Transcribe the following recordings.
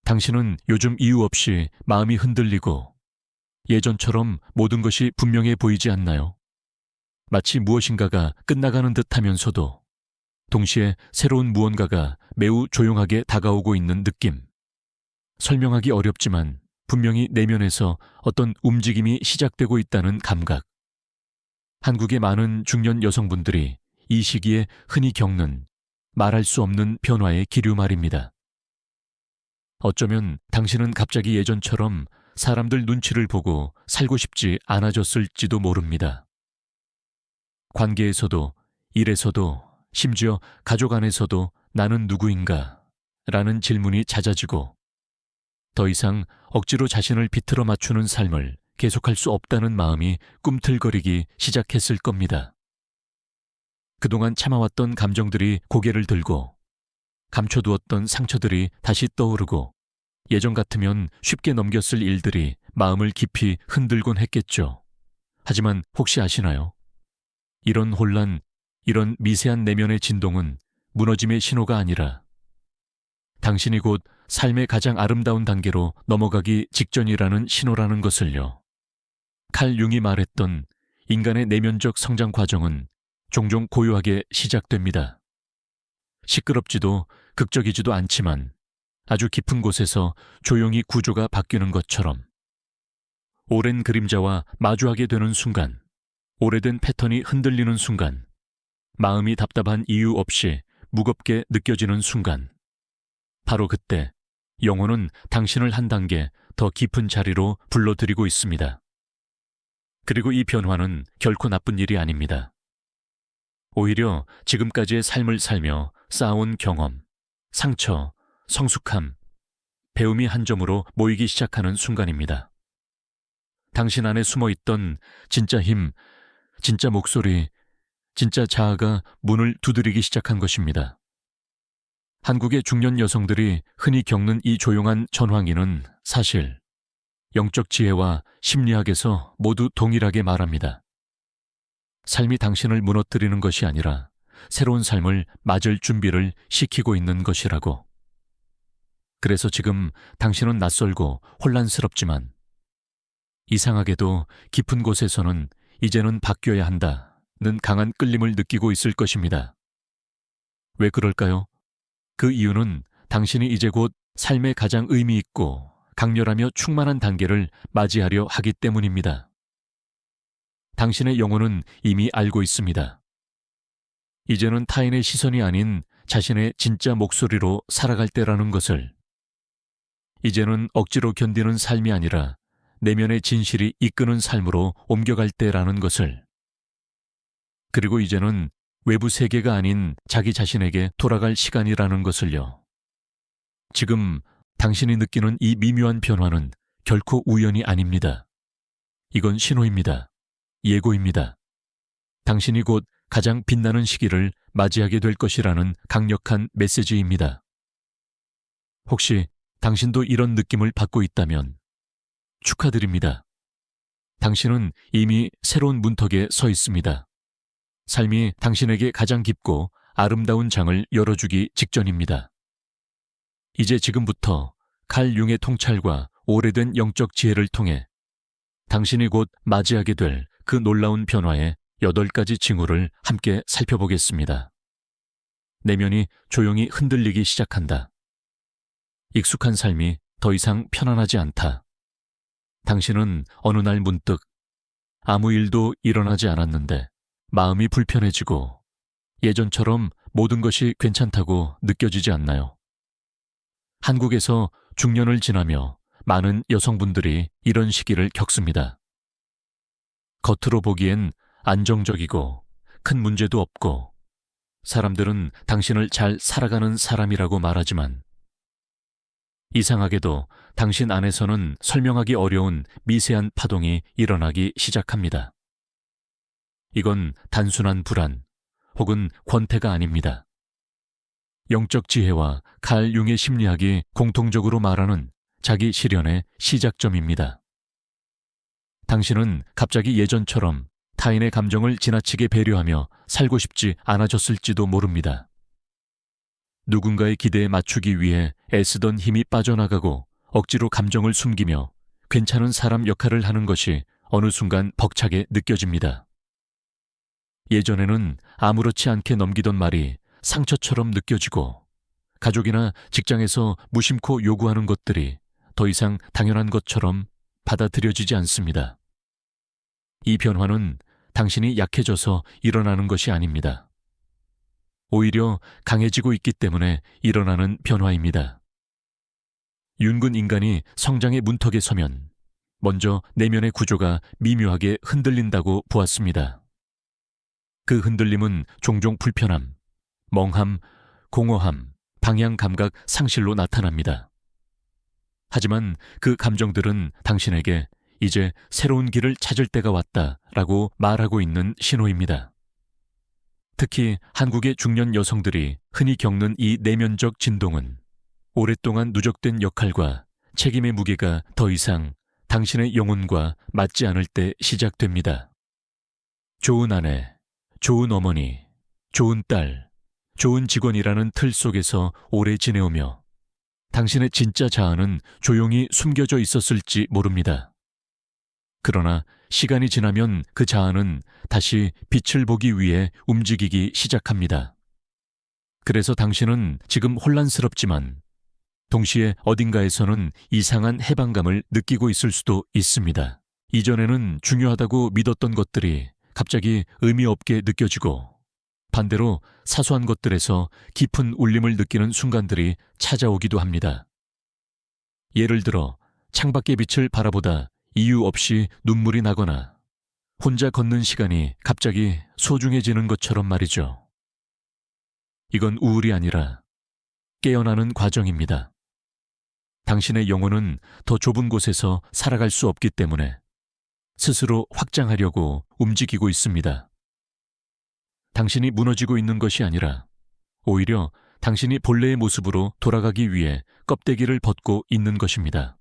당신은 요즘 이유 없이 마음이 흔들리고 예전처럼 모든 것이 분명해 보이지 않나요? 마치 무엇인가가 끝나가는 듯 하면서도 동시에 새로운 무언가가 매우 조용하게 다가오고 있는 느낌. 설명하기 어렵지만 분명히 내면에서 어떤 움직임이 시작되고 있다는 감각. 한국의 많은 중년 여성분들이 이 시기에 흔히 겪는 말할 수 없는 변화의 기류 말입니다. 어쩌면 당신은 갑자기 예전처럼 사람들 눈치를 보고 살고 싶지 않아졌을지도 모릅니다. 관계에서도, 일에서도, 심지어 가족 안에서도 나는 누구인가? 라는 질문이 잦아지고 더 이상 억지로 자신을 비틀어 맞추는 삶을 계속할 수 없다는 마음이 꿈틀거리기 시작했을 겁니다. 그동안 참아왔던 감정들이 고개를 들고 감춰두었던 상처들이 다시 떠오르고 예전 같으면 쉽게 넘겼을 일들이 마음을 깊이 흔들곤 했겠죠. 하지만 혹시 아시나요? 이런 혼란, 이런 미세한 내면의 진동은 무너짐의 신호가 아니라 당신이 곧 삶의 가장 아름다운 단계로 넘어가기 직전이라는 신호라는 것을요. 칼 융이 말했던 인간의 내면적 성장 과정은 종종 고요하게 시작됩니다. 시끄럽지도 극적이지도 않지만 아주 깊은 곳에서 조용히 구조가 바뀌는 것처럼 오랜 그림자와 마주하게 되는 순간, 오래된 패턴이 흔들리는 순간, 마음이 답답한 이유 없이 무겁게 느껴지는 순간, 바로 그때 영혼은 당신을 한 단계 더 깊은 자리로 불러들이고 있습니다. 그리고 이 변화는 결코 나쁜 일이 아닙니다. 오히려 지금까지의 삶을 살며 쌓아온 경험, 상처, 성숙함, 배움이 한 점으로 모이기 시작하는 순간입니다. 당신 안에 숨어있던 진짜 힘, 진짜 목소리, 진짜 자아가 문을 두드리기 시작한 것입니다. 한국의 중년 여성들이 흔히 겪는 이 조용한 전황기는 사실 영적 지혜와 심리학에서 모두 동일하게 말합니다. 삶이 당신을 무너뜨리는 것이 아니라 새로운 삶을 맞을 준비를 시키고 있는 것이라고. 그래서 지금 당신은 낯설고 혼란스럽지만 이상하게도 깊은 곳에서는 이제는 바뀌어야 한다는 강한 끌림을 느끼고 있을 것입니다. 왜 그럴까요? 그 이유는 당신이 이제 곧 삶의 가장 의미 있고 강렬하며 충만한 단계를 맞이하려 하기 때문입니다. 당신의 영혼은 이미 알고 있습니다. 이제는 타인의 시선이 아닌 자신의 진짜 목소리로 살아갈 때라는 것을. 이제는 억지로 견디는 삶이 아니라 내면의 진실이 이끄는 삶으로 옮겨갈 때라는 것을. 그리고 이제는 외부 세계가 아닌 자기 자신에게 돌아갈 시간이라는 것을요. 지금 당신이 느끼는 이 미묘한 변화는 결코 우연이 아닙니다. 이건 신호입니다. 예고입니다. 당신이 곧 가장 빛나는 시기를 맞이하게 될 것이라는 강력한 메시지입니다. 혹시 당신도 이런 느낌을 받고 있다면 축하드립니다. 당신은 이미 새로운 문턱에 서 있습니다. 삶이 당신에게 가장 깊고 아름다운 장을 열어주기 직전입니다. 이제 지금부터 칼 융의 통찰과 오래된 영적 지혜를 통해 당신이 곧 맞이하게 될 그 놀라운 변화의 8가지 징후를 함께 살펴보겠습니다. 내면이 조용히 흔들리기 시작한다. 익숙한 삶이 더 이상 편안하지 않다. 당신은 어느 날 문득 아무 일도 일어나지 않았는데 마음이 불편해지고 예전처럼 모든 것이 괜찮다고 느껴지지 않나요? 한국에서 중년을 지나며 많은 여성분들이 이런 시기를 겪습니다. 겉으로 보기엔 안정적이고 큰 문제도 없고 사람들은 당신을 잘 살아가는 사람이라고 말하지만 이상하게도 당신 안에서는 설명하기 어려운 미세한 파동이 일어나기 시작합니다. 이건 단순한 불안 혹은 권태가 아닙니다. 영적 지혜와 칼 융의 심리학이 공통적으로 말하는 자기 실현의 시작점입니다. 당신은 갑자기 예전처럼 타인의 감정을 지나치게 배려하며 살고 싶지 않아졌을지도 모릅니다. 누군가의 기대에 맞추기 위해 애쓰던 힘이 빠져나가고 억지로 감정을 숨기며 괜찮은 사람 역할을 하는 것이 어느 순간 벅차게 느껴집니다. 예전에는 아무렇지 않게 넘기던 말이 상처처럼 느껴지고 가족이나 직장에서 무심코 요구하는 것들이 더 이상 당연한 것처럼 받아들여지지 않습니다. 이 변화는 당신이 약해져서 일어나는 것이 아닙니다. 오히려 강해지고 있기 때문에 일어나는 변화입니다. 윤근 인간이 성장의 문턱에 서면 먼저 내면의 구조가 미묘하게 흔들린다고 보았습니다. 그 흔들림은 종종 불편함, 멍함, 공허함, 방향 감각 상실로 나타납니다. 하지만 그 감정들은 당신에게 이제 새로운 길을 찾을 때가 왔다라고 말하고 있는 신호입니다. 특히 한국의 중년 여성들이 흔히 겪는 이 내면적 진동은 오랫동안 누적된 역할과 책임의 무게가 더 이상 당신의 영혼과 맞지 않을 때 시작됩니다. 좋은 아내, 좋은 어머니, 좋은 딸, 좋은 직원이라는 틀 속에서 오래 지내오며 당신의 진짜 자아는 조용히 숨겨져 있었을지 모릅니다. 그러나 시간이 지나면 그 자아는 다시 빛을 보기 위해 움직이기 시작합니다. 그래서 당신은 지금 혼란스럽지만 동시에 어딘가에서는 이상한 해방감을 느끼고 있을 수도 있습니다. 이전에는 중요하다고 믿었던 것들이 갑자기 의미 없게 느껴지고 반대로 사소한 것들에서 깊은 울림을 느끼는 순간들이 찾아오기도 합니다. 예를 들어 창밖의 빛을 바라보다 이유 없이 눈물이 나거나 혼자 걷는 시간이 갑자기 소중해지는 것처럼 말이죠. 이건 우울이 아니라 깨어나는 과정입니다. 당신의 영혼은 더 좁은 곳에서 살아갈 수 없기 때문에 스스로 확장하려고 움직이고 있습니다. 당신이 무너지고 있는 것이 아니라 오히려 당신이 본래의 모습으로 돌아가기 위해 껍데기를 벗고 있는 것입니다.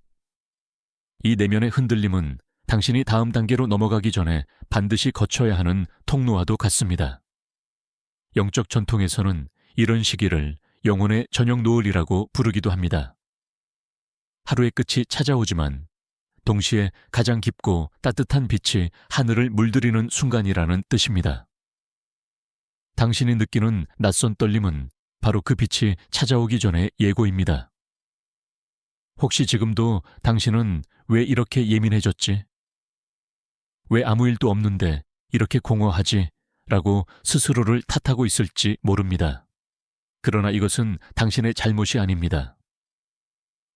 이 내면의 흔들림은 당신이 다음 단계로 넘어가기 전에 반드시 거쳐야 하는 통로와도 같습니다. 영적 전통에서는 이런 시기를 영혼의 저녁 노을이라고 부르기도 합니다. 하루의 끝이 찾아오지만 동시에 가장 깊고 따뜻한 빛이 하늘을 물들이는 순간이라는 뜻입니다. 당신이 느끼는 낯선 떨림은 바로 그 빛이 찾아오기 전의 예고입니다. 혹시 지금도 당신은 왜 이렇게 예민해졌지? 왜 아무 일도 없는데 이렇게 공허하지? 라고 스스로를 탓하고 있을지 모릅니다. 그러나 이것은 당신의 잘못이 아닙니다.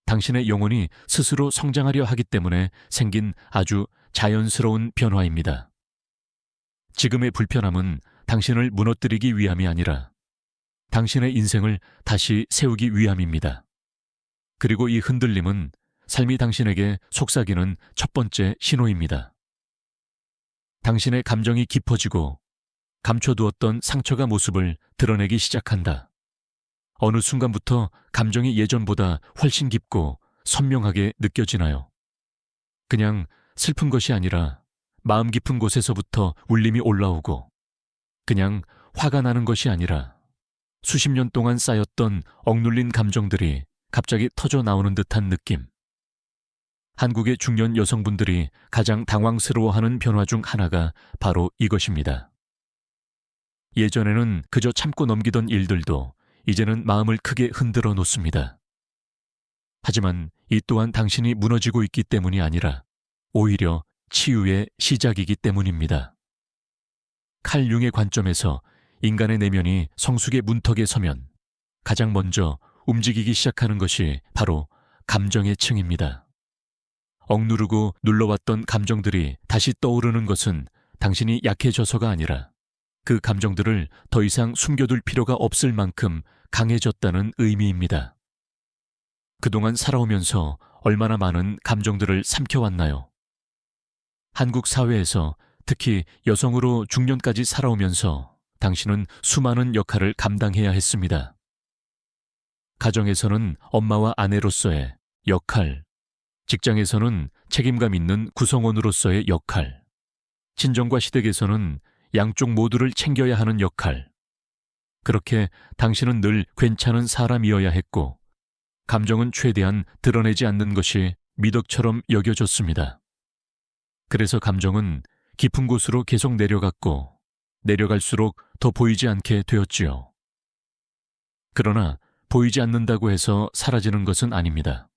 당신의 영혼이 스스로 성장하려 하기 때문에 생긴 아주 자연스러운 변화입니다. 지금의 불편함은 당신을 무너뜨리기 위함이 아니라 당신의 인생을 다시 세우기 위함입니다. 그리고 이 흔들림은 삶이 당신에게 속삭이는 첫 번째 신호입니다. 당신의 감정이 깊어지고 감춰두었던 상처가 모습을 드러내기 시작한다. 어느 순간부터 감정이 예전보다 훨씬 깊고 선명하게 느껴지나요? 그냥 슬픈 것이 아니라 마음 깊은 곳에서부터 울림이 올라오고 그냥 화가 나는 것이 아니라 수십 년 동안 쌓였던 억눌린 감정들이 갑자기 터져 나오는 듯한 느낌. 한국의 중년 여성분들이 가장 당황스러워하는 변화 중 하나가 바로 이것입니다. 예전에는 그저 참고 넘기던 일들도 이제는 마음을 크게 흔들어 놓습니다. 하지만 이 또한 당신이 무너지고 있기 때문이 아니라 오히려 치유의 시작이기 때문입니다. 칼 융의 관점에서 인간의 내면이 성숙의 문턱에 서면 가장 먼저 움직이기 시작하는 것이 바로 감정의 층입니다. 억누르고 눌러왔던 감정들이 다시 떠오르는 것은 당신이 약해져서가 아니라 그 감정들을 더 이상 숨겨둘 필요가 없을 만큼 강해졌다는 의미입니다. 그동안 살아오면서 얼마나 많은 감정들을 삼켜왔나요? 한국 사회에서 특히 여성으로 중년까지 살아오면서 당신은 수많은 역할을 감당해야 했습니다. 가정에서는 엄마와 아내로서의 역할, 직장에서는 책임감 있는 구성원으로서의 역할, 친정과 시댁에서는 양쪽 모두를 챙겨야 하는 역할, 그렇게 당신은 늘 괜찮은 사람이어야 했고, 감정은 최대한 드러내지 않는 것이 미덕처럼 여겨졌습니다. 그래서 감정은 깊은 곳으로 계속 내려갔고, 내려갈수록 더 보이지 않게 되었지요. 그러나 보이지 않는다고 해서 사라지는 것은 아닙니다.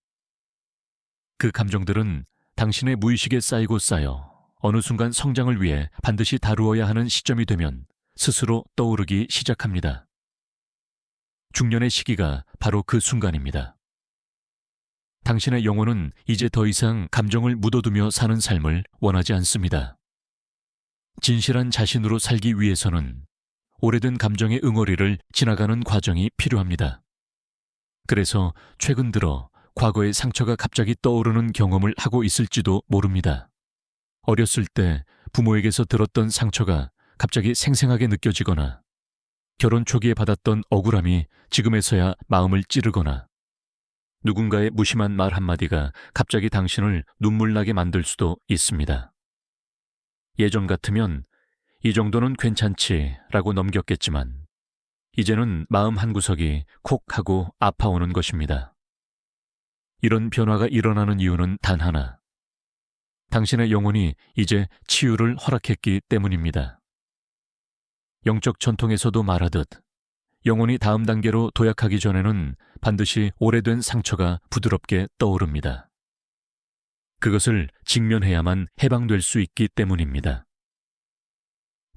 그 감정들은 당신의 무의식에 쌓이고 쌓여 어느 순간 성장을 위해 반드시 다루어야 하는 시점이 되면 스스로 떠오르기 시작합니다. 중년의 시기가 바로 그 순간입니다. 당신의 영혼은 이제 더 이상 감정을 묻어두며 사는 삶을 원하지 않습니다. 진실한 자신으로 살기 위해서는 오래된 감정의 응어리를 지나가는 과정이 필요합니다. 그래서 최근 들어 과거의 상처가 갑자기 떠오르는 경험을 하고 있을지도 모릅니다. 어렸을 때 부모에게서 들었던 상처가 갑자기 생생하게 느껴지거나, 결혼 초기에 받았던 억울함이 지금에서야 마음을 찌르거나, 누군가의 무심한 말 한마디가 갑자기 당신을 눈물나게 만들 수도 있습니다. 예전 같으면 이 정도는 괜찮지라고 넘겼겠지만, 이제는 마음 한구석이 콕 하고 아파오는 것입니다. 이런 변화가 일어나는 이유는 단 하나, 당신의 영혼이 이제 치유를 허락했기 때문입니다. 영적 전통에서도 말하듯 영혼이 다음 단계로 도약하기 전에는 반드시 오래된 상처가 부드럽게 떠오릅니다. 그것을 직면해야만 해방될 수 있기 때문입니다.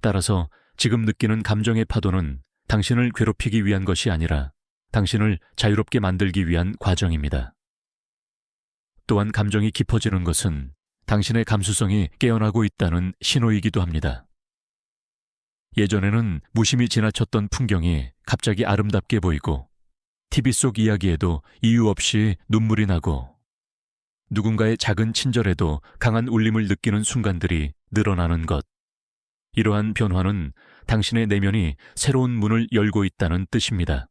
따라서 지금 느끼는 감정의 파도는 당신을 괴롭히기 위한 것이 아니라 당신을 자유롭게 만들기 위한 과정입니다. 또한 감정이 깊어지는 것은 당신의 감수성이 깨어나고 있다는 신호이기도 합니다. 예전에는 무심히 지나쳤던 풍경이 갑자기 아름답게 보이고, TV 속 이야기에도 이유 없이 눈물이 나고, 누군가의 작은 친절에도 강한 울림을 느끼는 순간들이 늘어나는 것. 이러한 변화는 당신의 내면이 새로운 문을 열고 있다는 뜻입니다.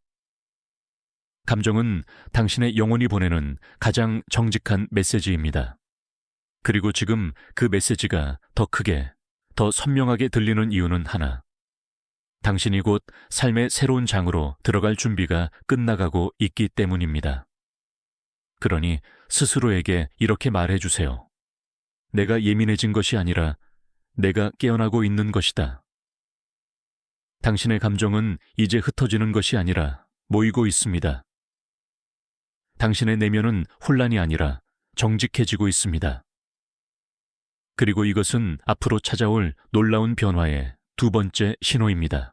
감정은 당신의 영혼이 보내는 가장 정직한 메시지입니다. 그리고 지금 그 메시지가 더 크게, 더 선명하게 들리는 이유는 하나, 당신이 곧 삶의 새로운 장으로 들어갈 준비가 끝나가고 있기 때문입니다. 그러니 스스로에게 이렇게 말해주세요. 내가 예민해진 것이 아니라 내가 깨어나고 있는 것이다. 당신의 감정은 이제 흩어지는 것이 아니라 모이고 있습니다. 당신의 내면은 혼란이 아니라 정직해지고 있습니다. 그리고 이것은 앞으로 찾아올 놀라운 변화의 두 번째 신호입니다.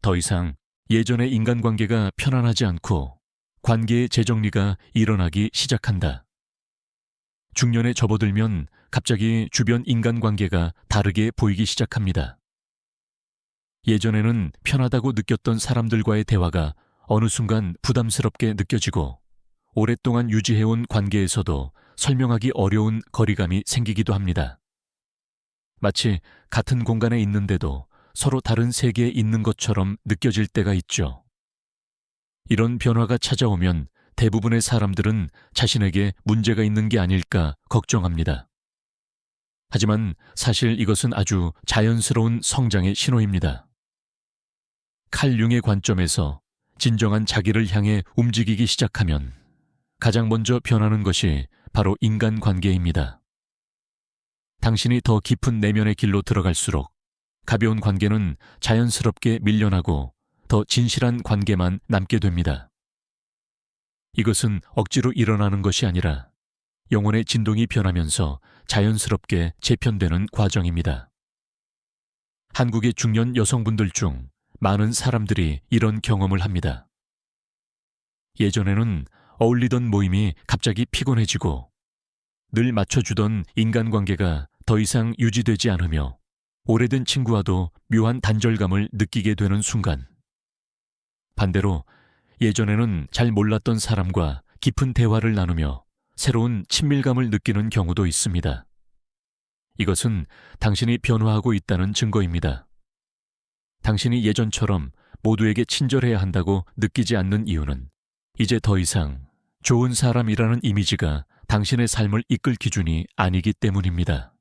더 이상 예전의 인간관계가 편안하지 않고 관계의 재정리가 일어나기 시작한다. 중년에 접어들면 갑자기 주변 인간관계가 다르게 보이기 시작합니다. 예전에는 편하다고 느꼈던 사람들과의 대화가 어느 순간 부담스럽게 느껴지고, 오랫동안 유지해온 관계에서도 설명하기 어려운 거리감이 생기기도 합니다. 마치 같은 공간에 있는데도 서로 다른 세계에 있는 것처럼 느껴질 때가 있죠. 이런 변화가 찾아오면 대부분의 사람들은 자신에게 문제가 있는 게 아닐까 걱정합니다. 하지만 사실 이것은 아주 자연스러운 성장의 신호입니다. 칼 융의 관점에서 진정한 자기를 향해 움직이기 시작하면 가장 먼저 변하는 것이 바로 인간관계입니다. 당신이 더 깊은 내면의 길로 들어갈수록 가벼운 관계는 자연스럽게 밀려나고 더 진실한 관계만 남게 됩니다. 이것은 억지로 일어나는 것이 아니라 영혼의 진동이 변하면서 자연스럽게 재편되는 과정입니다. 한국의 중년 여성분들 중 많은 사람들이 이런 경험을 합니다. 예전에는 어울리던 모임이 갑자기 피곤해지고, 늘 맞춰주던 인간관계가 더 이상 유지되지 않으며 오래된 친구와도 묘한 단절감을 느끼게 되는 순간, 반대로 예전에는 잘 몰랐던 사람과 깊은 대화를 나누며 새로운 친밀감을 느끼는 경우도 있습니다. 이것은 당신이 변화하고 있다는 증거입니다. 당신이 예전처럼 모두에게 친절해야 한다고 느끼지 않는 이유는 이제 더 이상 좋은 사람이라는 이미지가 당신의 삶을 이끌 기준이 아니기 때문입니다.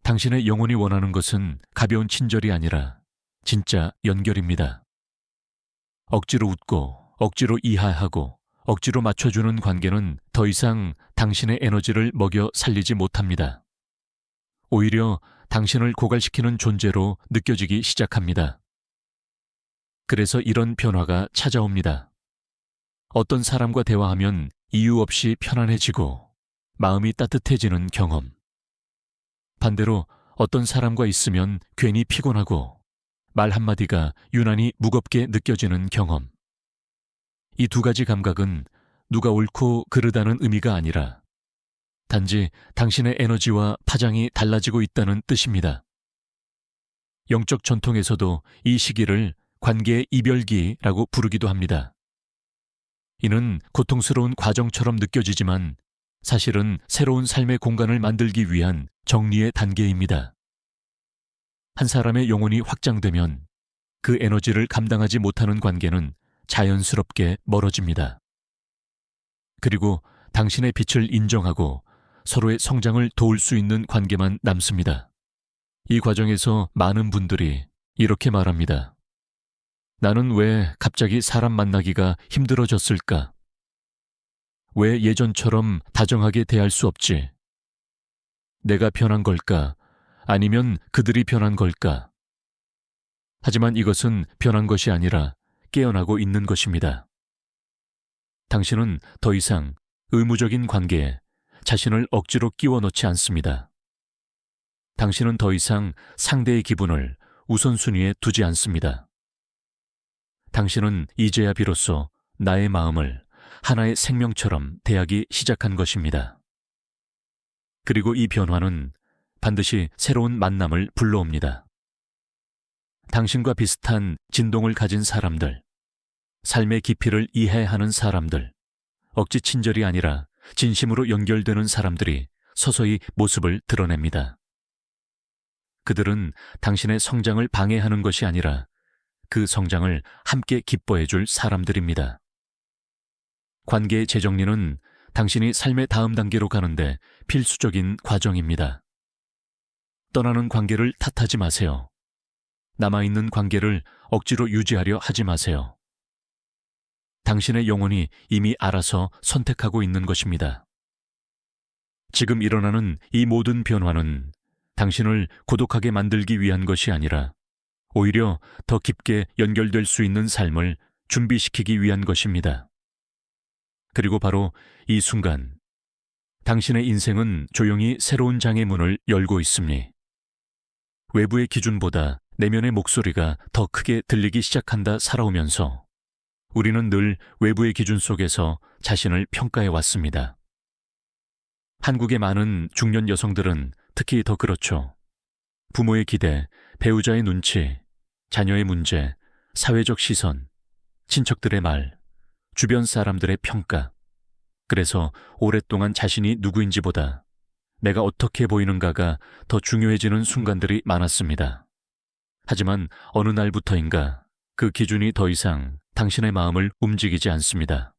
당신의 영혼이 원하는 것은 가벼운 친절이 아니라 진짜 연결입니다. 억지로 웃고, 억지로 이해하고, 억지로 맞춰주는 관계는 더 이상 당신의 에너지를 먹여 살리지 못합니다. 오히려 당신을 고갈시키는 존재로 느껴지기 시작합니다. 그래서 이런 변화가 찾아옵니다. 어떤 사람과 대화하면 이유 없이 편안해지고 마음이 따뜻해지는 경험. 반대로 어떤 사람과 있으면 괜히 피곤하고 말 한마디가 유난히 무겁게 느껴지는 경험. 이 두 가지 감각은 누가 옳고 그르다는 의미가 아니라 단지 당신의 에너지와 파장이 달라지고 있다는 뜻입니다. 영적 전통에서도 이 시기를 관계의 이별기라고 부르기도 합니다. 이는 고통스러운 과정처럼 느껴지지만 사실은 새로운 삶의 공간을 만들기 위한 정리의 단계입니다. 한 사람의 영혼이 확장되면 그 에너지를 감당하지 못하는 관계는 자연스럽게 멀어집니다. 그리고 당신의 빛을 인정하고 서로의 성장을 도울 수 있는 관계만 남습니다. 이 과정에서 많은 분들이 이렇게 말합니다. 나는 왜 갑자기 사람 만나기가 힘들어졌을까? 왜 예전처럼 다정하게 대할 수 없지? 내가 변한 걸까? 아니면 그들이 변한 걸까? 하지만 이것은 변한 것이 아니라 깨어나고 있는 것입니다. 당신은 더 이상 의무적인 관계에 자신을 억지로 끼워 넣지 않습니다. 당신은 더 이상 상대의 기분을 우선순위에 두지 않습니다. 당신은 이제야 비로소 나의 마음을 하나의 생명처럼 대하기 시작한 것입니다. 그리고 이 변화는 반드시 새로운 만남을 불러옵니다. 당신과 비슷한 진동을 가진 사람들, 삶의 깊이를 이해하는 사람들, 억지 친절이 아니라 진심으로 연결되는 사람들이 서서히 모습을 드러냅니다. 그들은 당신의 성장을 방해하는 것이 아니라 그 성장을 함께 기뻐해 줄 사람들입니다. 관계의 재정리는 당신이 삶의 다음 단계로 가는데 필수적인 과정입니다. 떠나는 관계를 탓하지 마세요. 남아있는 관계를 억지로 유지하려 하지 마세요. 당신의 영혼이 이미 알아서 선택하고 있는 것입니다. 지금 일어나는 이 모든 변화는 당신을 고독하게 만들기 위한 것이 아니라 오히려 더 깊게 연결될 수 있는 삶을 준비시키기 위한 것입니다. 그리고 바로 이 순간, 당신의 인생은 조용히 새로운 장의 문을 열고 있습니다. 외부의 기준보다 내면의 목소리가 더 크게 들리기 시작한다 살아오면서 우리는 늘 외부의 기준 속에서 자신을 평가해 왔습니다. 한국의 많은 중년 여성들은 특히 더 그렇죠. 부모의 기대, 배우자의 눈치, 자녀의 문제, 사회적 시선, 친척들의 말, 주변 사람들의 평가. 그래서 오랫동안 자신이 누구인지보다 내가 어떻게 보이는가가 더 중요해지는 순간들이 많았습니다. 하지만 어느 날부터인가 그 기준이 더 이상 당신의 마음을 움직이지 않습니다.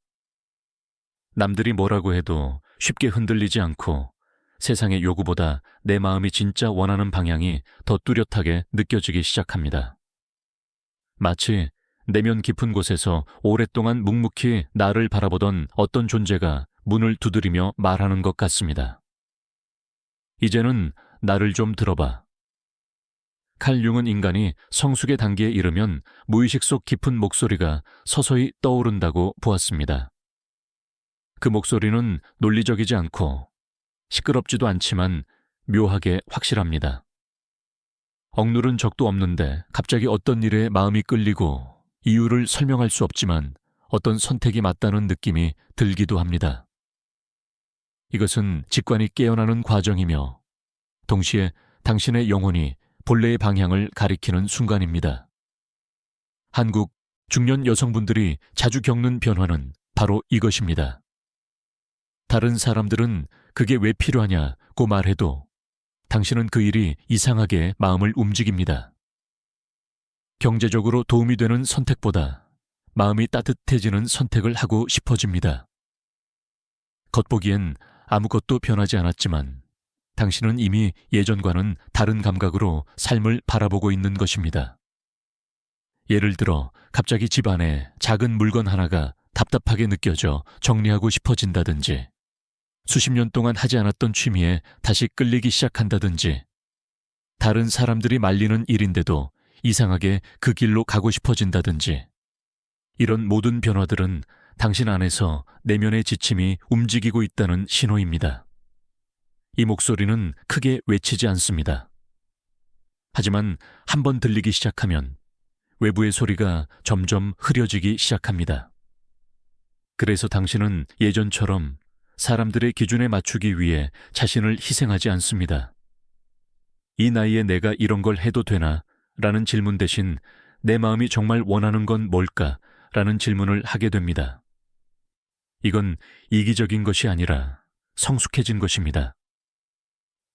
남들이 뭐라고 해도 쉽게 흔들리지 않고 세상의 요구보다 내 마음이 진짜 원하는 방향이 더 뚜렷하게 느껴지기 시작합니다. 마치 내면 깊은 곳에서 오랫동안 묵묵히 나를 바라보던 어떤 존재가 문을 두드리며 말하는 것 같습니다. 이제는 나를 좀 들어봐. 칼 융은 인간이 성숙의 단계에 이르면 무의식 속 깊은 목소리가 서서히 떠오른다고 보았습니다. 그 목소리는 논리적이지 않고 시끄럽지도 않지만 묘하게 확실합니다. 억누른 적도 없는데 갑자기 어떤 일에 마음이 끌리고 이유를 설명할 수 없지만 어떤 선택이 맞다는 느낌이 들기도 합니다. 이것은 직관이 깨어나는 과정이며 동시에 당신의 영혼이 본래의 방향을 가리키는 순간입니다. 한국 중년 여성분들이 자주 겪는 변화는 바로 이것입니다. 다른 사람들은 그게 왜 필요하냐고 말해도 당신은 그 일이 이상하게 마음을 움직입니다. 경제적으로 도움이 되는 선택보다 마음이 따뜻해지는 선택을 하고 싶어집니다. 겉보기엔 아무것도 변하지 않았지만 당신은 이미 예전과는 다른 감각으로 삶을 바라보고 있는 것입니다. 예를 들어 갑자기 집 안에 작은 물건 하나가 답답하게 느껴져 정리하고 싶어진다든지, 수십 년 동안 하지 않았던 취미에 다시 끌리기 시작한다든지, 다른 사람들이 말리는 일인데도 이상하게 그 길로 가고 싶어진다든지, 이런 모든 변화들은 당신 안에서 내면의 지침이 움직이고 있다는 신호입니다. 이 목소리는 크게 외치지 않습니다. 하지만 한번 들리기 시작하면 외부의 소리가 점점 흐려지기 시작합니다. 그래서 당신은 예전처럼 사람들의 기준에 맞추기 위해 자신을 희생하지 않습니다. 이 나이에 내가 이런 걸 해도 되나? 라는 질문 대신 내 마음이 정말 원하는 건 뭘까? 라는 질문을 하게 됩니다. 이건 이기적인 것이 아니라 성숙해진 것입니다.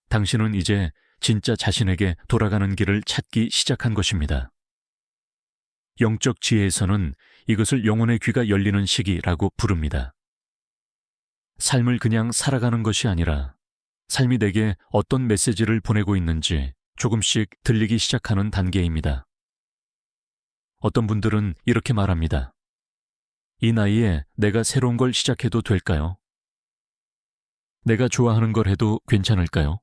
당신은 이제 진짜 자신에게 돌아가는 길을 찾기 시작한 것입니다. 영적 지혜에서는 이것을 영혼의 귀가 열리는 시기라고 부릅니다. 삶을 그냥 살아가는 것이 아니라 삶이 내게 어떤 메시지를 보내고 있는지 조금씩 들리기 시작하는 단계입니다. 어떤 분들은 이렇게 말합니다. 이 나이에 내가 새로운 걸 시작해도 될까요? 내가 좋아하는 걸 해도 괜찮을까요?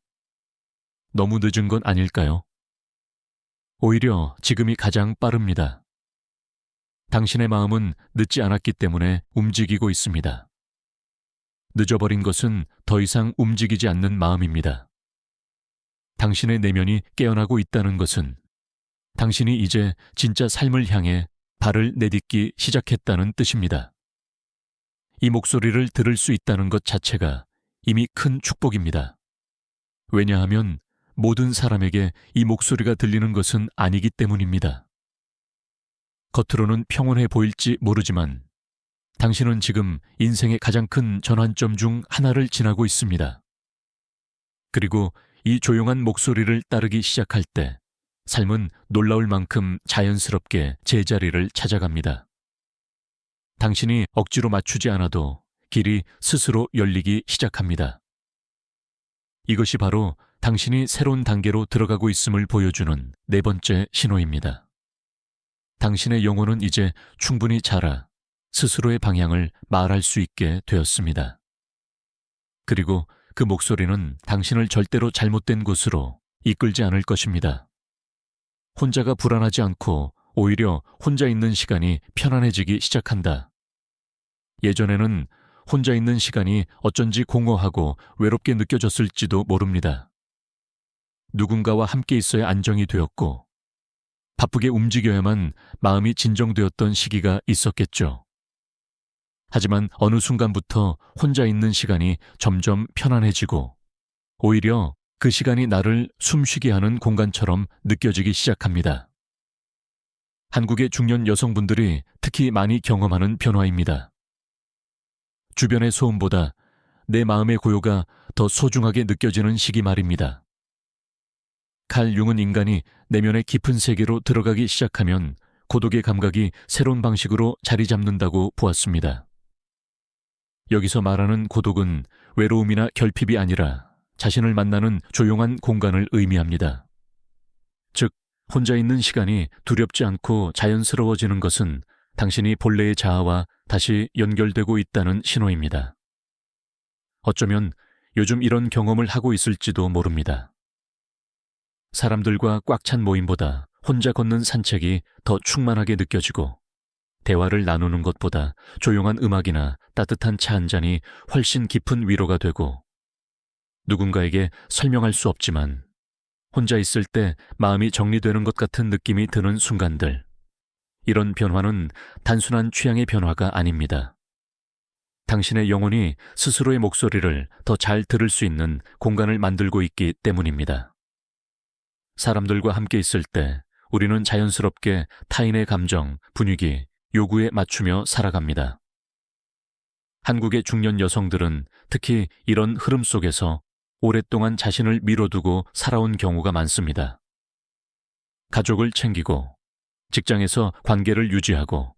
너무 늦은 건 아닐까요? 오히려 지금이 가장 빠릅니다. 당신의 마음은 늦지 않았기 때문에 움직이고 있습니다. 늦어버린 것은 더 이상 움직이지 않는 마음입니다. 당신의 내면이 깨어나고 있다는 것은 당신이 이제 진짜 삶을 향해 발을 내딛기 시작했다는 뜻입니다. 이 목소리를 들을 수 있다는 것 자체가 이미 큰 축복입니다. 왜냐하면 모든 사람에게 이 목소리가 들리는 것은 아니기 때문입니다. 겉으로는 평온해 보일지 모르지만 당신은 지금 인생의 가장 큰 전환점 중 하나를 지나고 있습니다. 그리고 이 조용한 목소리를 따르기 시작할 때 삶은 놀라울 만큼 자연스럽게 제자리를 찾아갑니다. 당신이 억지로 맞추지 않아도 길이 스스로 열리기 시작합니다. 이것이 바로 당신이 새로운 단계로 들어가고 있음을 보여주는 네 번째 신호입니다. 당신의 영혼은 이제 충분히 자라 스스로의 방향을 말할 수 있게 되었습니다. 그리고 그 목소리는 당신을 절대로 잘못된 곳으로 이끌지 않을 것입니다. 혼자가 불안하지 않고 오히려 혼자 있는 시간이 편안해지기 시작한다. 예전에는 혼자 있는 시간이 어쩐지 공허하고 외롭게 느껴졌을지도 모릅니다. 누군가와 함께 있어야 안정이 되었고 바쁘게 움직여야만 마음이 진정되었던 시기가 있었겠죠. 하지만 어느 순간부터 혼자 있는 시간이 점점 편안해지고 오히려 그 시간이 나를 숨쉬게 하는 공간처럼 느껴지기 시작합니다. 한국의 중년 여성분들이 특히 많이 경험하는 변화입니다. 주변의 소음보다 내 마음의 고요가 더 소중하게 느껴지는 시기 말입니다. 칼 융은 인간이 내면의 깊은 세계로 들어가기 시작하면 고독의 감각이 새로운 방식으로 자리 잡는다고 보았습니다. 여기서 말하는 고독은 외로움이나 결핍이 아니라 자신을 만나는 조용한 공간을 의미합니다. 즉, 혼자 있는 시간이 두렵지 않고 자연스러워지는 것은 당신이 본래의 자아와 다시 연결되고 있다는 신호입니다. 어쩌면 요즘 이런 경험을 하고 있을지도 모릅니다. 사람들과 꽉 찬 모임보다 혼자 걷는 산책이 더 충만하게 느껴지고 대화를 나누는 것보다 조용한 음악이나 따뜻한 차 한 잔이 훨씬 깊은 위로가 되고 누군가에게 설명할 수 없지만 혼자 있을 때 마음이 정리되는 것 같은 느낌이 드는 순간들. 이런 변화는 단순한 취향의 변화가 아닙니다. 당신의 영혼이 스스로의 목소리를 더 잘 들을 수 있는 공간을 만들고 있기 때문입니다. 사람들과 함께 있을 때 우리는 자연스럽게 타인의 감정, 분위기, 요구에 맞추며 살아갑니다. 한국의 중년 여성들은 특히 이런 흐름 속에서 오랫동안 자신을 미뤄두고 살아온 경우가 많습니다. 가족을 챙기고, 직장에서 관계를 유지하고,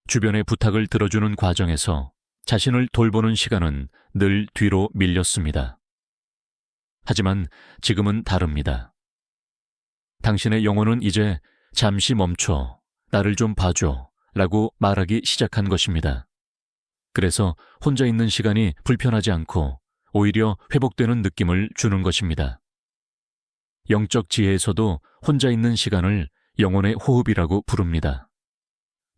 주변의 부탁을 들어주는 과정에서 자신을 돌보는 시간은 늘 뒤로 밀렸습니다. 하지만 지금은 다릅니다. 당신의 영혼은 이제 잠시 멈춰 나를 좀 봐줘 라고 말하기 시작한 것입니다. 그래서 혼자 있는 시간이 불편하지 않고 오히려 회복되는 느낌을 주는 것입니다. 영적 지혜에서도 혼자 있는 시간을 영혼의 호흡이라고 부릅니다.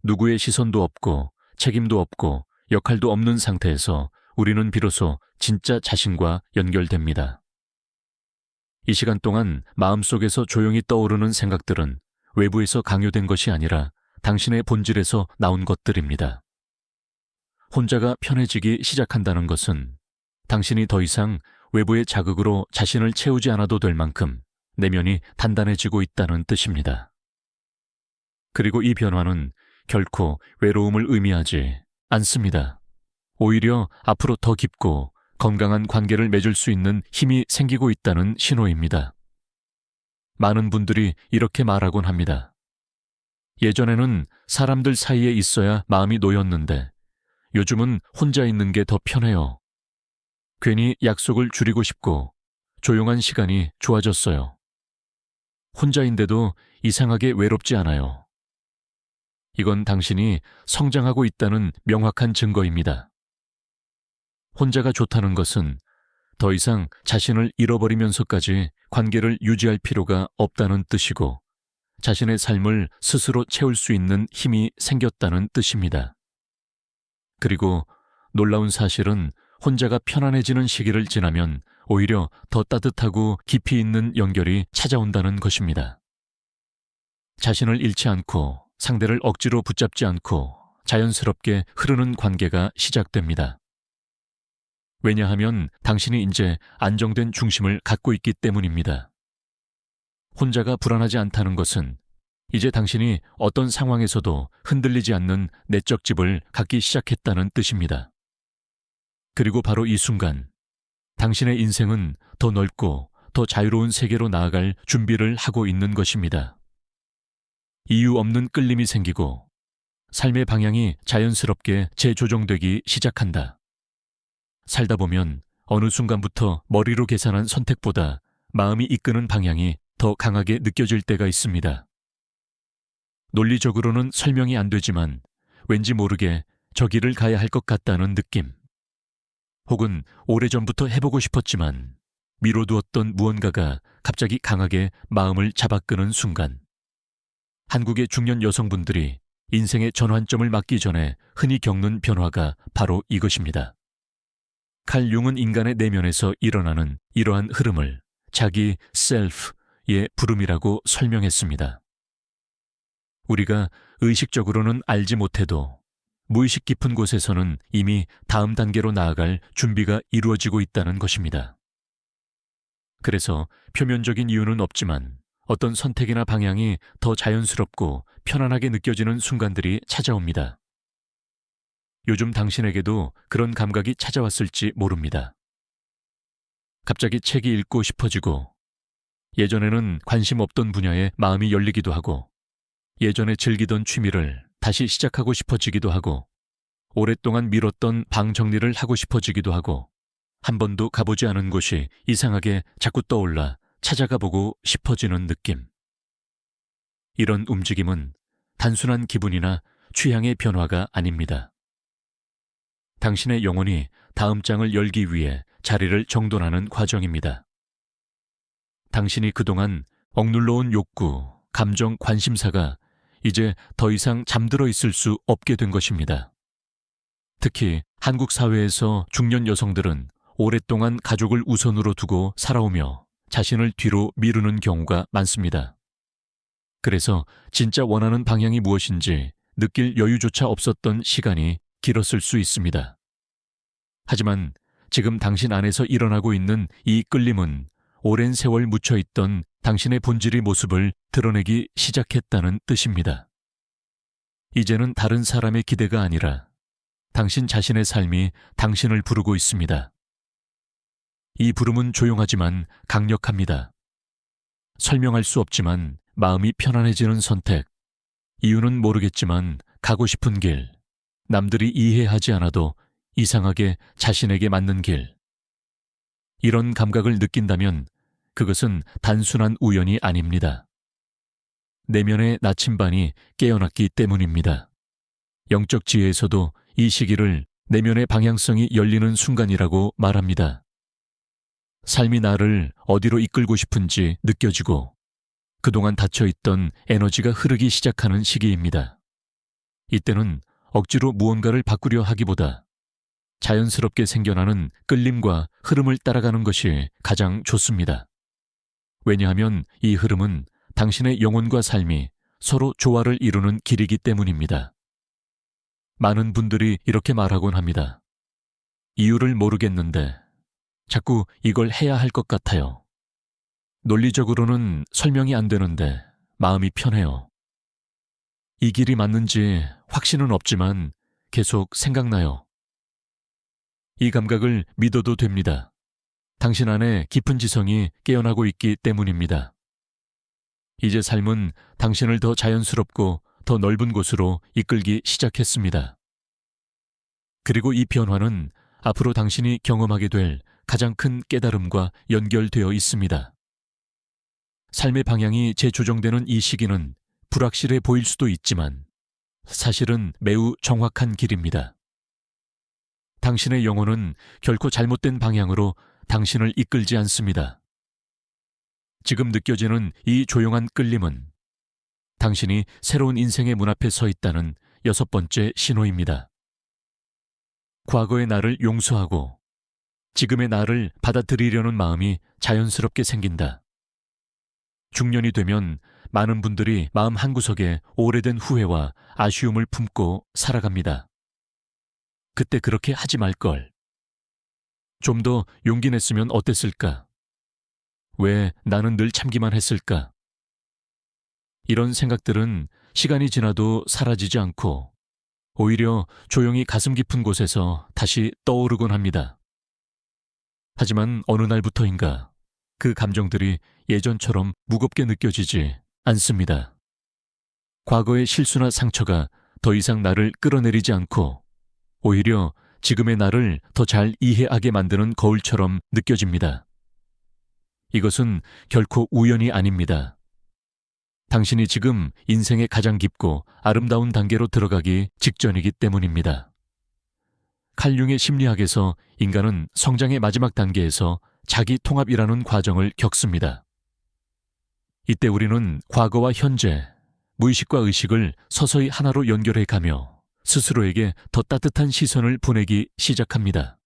누구의 시선도 없고 책임도 없고 역할도 없는 상태에서 우리는 비로소 진짜 자신과 연결됩니다. 이 시간 동안 마음속에서 조용히 떠오르는 생각들은 외부에서 강요된 것이 아니라 당신의 본질에서 나온 것들입니다. 혼자가 편해지기 시작한다는 것은 당신이 더 이상 외부의 자극으로 자신을 채우지 않아도 될 만큼 내면이 단단해지고 있다는 뜻입니다. 그리고 이 변화는 결코 외로움을 의미하지 않습니다. 오히려 앞으로 더 깊고 건강한 관계를 맺을 수 있는 힘이 생기고 있다는 신호입니다. 많은 분들이 이렇게 말하곤 합니다. 예전에는 사람들 사이에 있어야 마음이 놓였는데 요즘은 혼자 있는 게 더 편해요. 괜히 약속을 줄이고 싶고 조용한 시간이 좋아졌어요. 혼자인데도 이상하게 외롭지 않아요. 이건 당신이 성장하고 있다는 명확한 증거입니다. 혼자가 좋다는 것은 더 이상 자신을 잃어버리면서까지 관계를 유지할 필요가 없다는 뜻이고 자신의 삶을 스스로 채울 수 있는 힘이 생겼다는 뜻입니다. 그리고 놀라운 사실은 혼자가 편안해지는 시기를 지나면 오히려 더 따뜻하고 깊이 있는 연결이 찾아온다는 것입니다. 자신을 잃지 않고 상대를 억지로 붙잡지 않고 자연스럽게 흐르는 관계가 시작됩니다. 왜냐하면 당신이 이제 안정된 중심을 갖고 있기 때문입니다. 혼자가 불안하지 않다는 것은 이제 당신이 어떤 상황에서도 흔들리지 않는 내적 집을 갖기 시작했다는 뜻입니다. 그리고 바로 이 순간 당신의 인생은 더 넓고 더 자유로운 세계로 나아갈 준비를 하고 있는 것입니다. 이유 없는 끌림이 생기고 삶의 방향이 자연스럽게 재조정되기 시작한다. 살다 보면 어느 순간부터 머리로 계산한 선택보다 마음이 이끄는 방향이 더 강하게 느껴질 때가 있습니다. 논리적으로는 설명이 안 되지만 왠지 모르게 저 길을 가야 할 것 같다는 느낌. 혹은 오래전부터 해보고 싶었지만 미뤄두었던 무언가가 갑자기 강하게 마음을 잡아끄는 순간. 한국의 중년 여성분들이 인생의 전환점을 맞기 전에 흔히 겪는 변화가 바로 이것입니다. 칼 융은 인간의 내면에서 일어나는 이러한 흐름을 자기 셀프의 부름이라고 설명했습니다. 우리가 의식적으로는 알지 못해도 무의식 깊은 곳에서는 이미 다음 단계로 나아갈 준비가 이루어지고 있다는 것입니다. 그래서 표면적인 이유는 없지만 어떤 선택이나 방향이 더 자연스럽고 편안하게 느껴지는 순간들이 찾아옵니다. 요즘 당신에게도 그런 감각이 찾아왔을지 모릅니다. 갑자기 책이 읽고 싶어지고 예전에는 관심 없던 분야에 마음이 열리기도 하고 예전에 즐기던 취미를 다시 시작하고 싶어지기도 하고 오랫동안 미뤘던 방 정리를 하고 싶어지기도 하고 한 번도 가보지 않은 곳이 이상하게 자꾸 떠올라 찾아가 보고 싶어지는 느낌. 이런 움직임은 단순한 기분이나 취향의 변화가 아닙니다. 당신의 영혼이 다음 장을 열기 위해 자리를 정돈하는 과정입니다. 당신이 그동안 억눌러온 욕구, 감정, 관심사가 이제 더 이상 잠들어 있을 수 없게 된 것입니다. 특히 한국 사회에서 중년 여성들은 오랫동안 가족을 우선으로 두고 살아오며 자신을 뒤로 미루는 경우가 많습니다. 그래서 진짜 원하는 방향이 무엇인지 느낄 여유조차 없었던 시간이 길었을 수 있습니다. 하지만 지금 당신 안에서 일어나고 있는 이 끌림은 오랜 세월 묻혀있던 당신의 본질의 모습을 드러내기 시작했다는 뜻입니다. 이제는 다른 사람의 기대가 아니라 당신 자신의 삶이 당신을 부르고 있습니다. 이 부름은 조용하지만 강력합니다. 설명할 수 없지만 마음이 편안해지는 선택, 이유는 모르겠지만 가고 싶은 길, 남들이 이해하지 않아도 이상하게 자신에게 맞는 길. 이런 감각을 느낀다면 그것은 단순한 우연이 아닙니다. 내면의 나침반이 깨어났기 때문입니다. 영적 지혜에서도 이 시기를 내면의 방향성이 열리는 순간이라고 말합니다. 삶이 나를 어디로 이끌고 싶은지 느껴지고 그동안 닫혀있던 에너지가 흐르기 시작하는 시기입니다. 이때는 억지로 무언가를 바꾸려 하기보다 자연스럽게 생겨나는 끌림과 흐름을 따라가는 것이 가장 좋습니다. 왜냐하면 이 흐름은 당신의 영혼과 삶이 서로 조화를 이루는 길이기 때문입니다. 많은 분들이 이렇게 말하곤 합니다. 이유를 모르겠는데 자꾸 이걸 해야 할 것 같아요. 논리적으로는 설명이 안 되는데 마음이 편해요. 이 길이 맞는지 확신은 없지만 계속 생각나요. 이 감각을 믿어도 됩니다. 당신 안에 깊은 지성이 깨어나고 있기 때문입니다. 이제 삶은 당신을 더 자연스럽고 더 넓은 곳으로 이끌기 시작했습니다. 그리고 이 변화는 앞으로 당신이 경험하게 될 가장 큰 깨달음과 연결되어 있습니다. 삶의 방향이 재조정되는 이 시기는 불확실해 보일 수도 있지만 사실은 매우 정확한 길입니다. 당신의 영혼은 결코 잘못된 방향으로 당신을 이끌지 않습니다. 지금 느껴지는 이 조용한 끌림은 당신이 새로운 인생의 문 앞에 서 있다는 6번째 신호입니다. 과거의 나를 용서하고 지금의 나를 받아들이려는 마음이 자연스럽게 생긴다. 중년이 되면 많은 분들이 마음 한구석에 오래된 후회와 아쉬움을 품고 살아갑니다. 그때 그렇게 하지 말걸. 좀 더 용기 냈으면 어땠을까? 왜 나는 늘 참기만 했을까? 이런 생각들은 시간이 지나도 사라지지 않고 오히려 조용히 가슴 깊은 곳에서 다시 떠오르곤 합니다. 하지만 어느 날부터인가 그 감정들이 예전처럼 무겁게 느껴지지 않습니다. 과거의 실수나 상처가 더 이상 나를 끌어내리지 않고 오히려 지금의 나를 더 잘 이해하게 만드는 거울처럼 느껴집니다. 이것은 결코 우연이 아닙니다. 당신이 지금 인생의 가장 깊고 아름다운 단계로 들어가기 직전이기 때문입니다. 칼융의 심리학에서 인간은 성장의 마지막 단계에서 자기 통합이라는 과정을 겪습니다. 이때 우리는 과거와 현재, 무의식과 의식을 서서히 하나로 연결해 가며 스스로에게 더 따뜻한 시선을 보내기 시작합니다.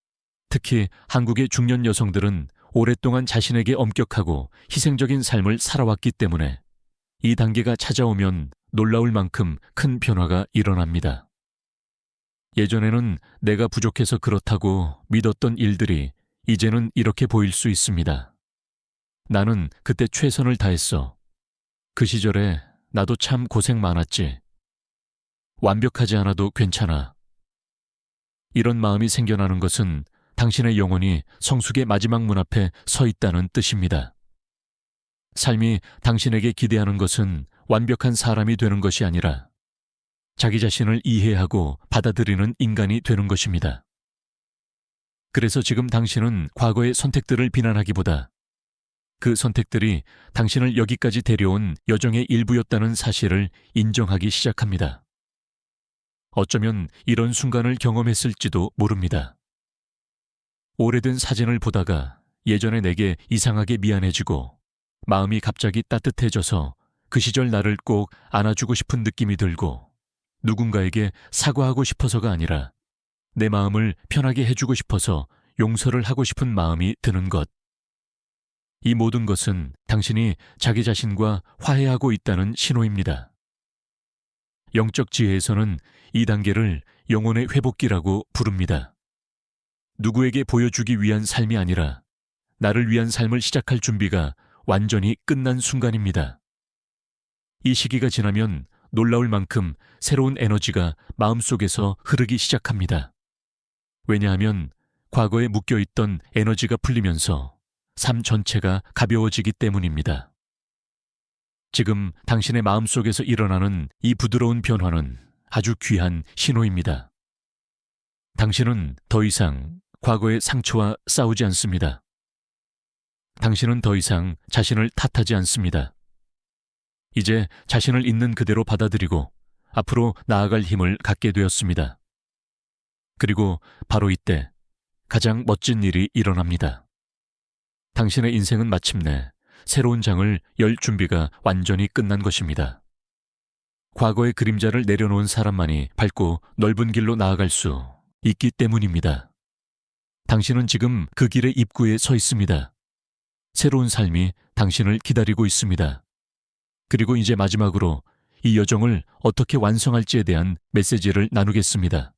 특히 한국의 중년 여성들은 오랫동안 자신에게 엄격하고 희생적인 삶을 살아왔기 때문에 이 단계가 찾아오면 놀라울 만큼 큰 변화가 일어납니다. 예전에는 내가 부족해서 그렇다고 믿었던 일들이 이제는 이렇게 보일 수 있습니다. 나는 그때 최선을 다했어. 그 시절에 나도 참 고생 많았지. 완벽하지 않아도 괜찮아. 이런 마음이 생겨나는 것은 당신의 영혼이 성숙의 마지막 문 앞에 서 있다는 뜻입니다. 삶이 당신에게 기대하는 것은 완벽한 사람이 되는 것이 아니라 자기 자신을 이해하고 받아들이는 인간이 되는 것입니다. 그래서 지금 당신은 과거의 선택들을 비난하기보다 그 선택들이 당신을 여기까지 데려온 여정의 일부였다는 사실을 인정하기 시작합니다. 어쩌면 이런 순간을 경험했을지도 모릅니다. 오래된 사진을 보다가 예전의 내게 이상하게 미안해지고 마음이 갑자기 따뜻해져서 그 시절 나를 꼭 안아주고 싶은 느낌이 들고 누군가에게 사과하고 싶어서가 아니라 내 마음을 편하게 해주고 싶어서 용서를 하고 싶은 마음이 드는 것. 이 모든 것은 당신이 자기 자신과 화해하고 있다는 신호입니다. 영적 지혜에서는 이 단계를 영혼의 회복기라고 부릅니다. 누구에게 보여주기 위한 삶이 아니라 나를 위한 삶을 시작할 준비가 완전히 끝난 순간입니다. 이 시기가 지나면 놀라울 만큼 새로운 에너지가 마음속에서 흐르기 시작합니다. 왜냐하면 과거에 묶여있던 에너지가 풀리면서 삶 전체가 가벼워지기 때문입니다. 지금 당신의 마음속에서 일어나는 이 부드러운 변화는 아주 귀한 신호입니다. 당신은 더 이상 과거의 상처와 싸우지 않습니다. 당신은 더 이상 자신을 탓하지 않습니다. 이제 자신을 있는 그대로 받아들이고 앞으로 나아갈 힘을 갖게 되었습니다. 그리고 바로 이때 가장 멋진 일이 일어납니다. 당신의 인생은 마침내 새로운 장을 열 준비가 완전히 끝난 것입니다. 과거의 그림자를 내려놓은 사람만이 밝고 넓은 길로 나아갈 수 있기 때문입니다. 당신은 지금 그 길의 입구에 서 있습니다. 새로운 삶이 당신을 기다리고 있습니다. 그리고 이제 마지막으로 이 여정을 어떻게 완성할지에 대한 메시지를 나누겠습니다.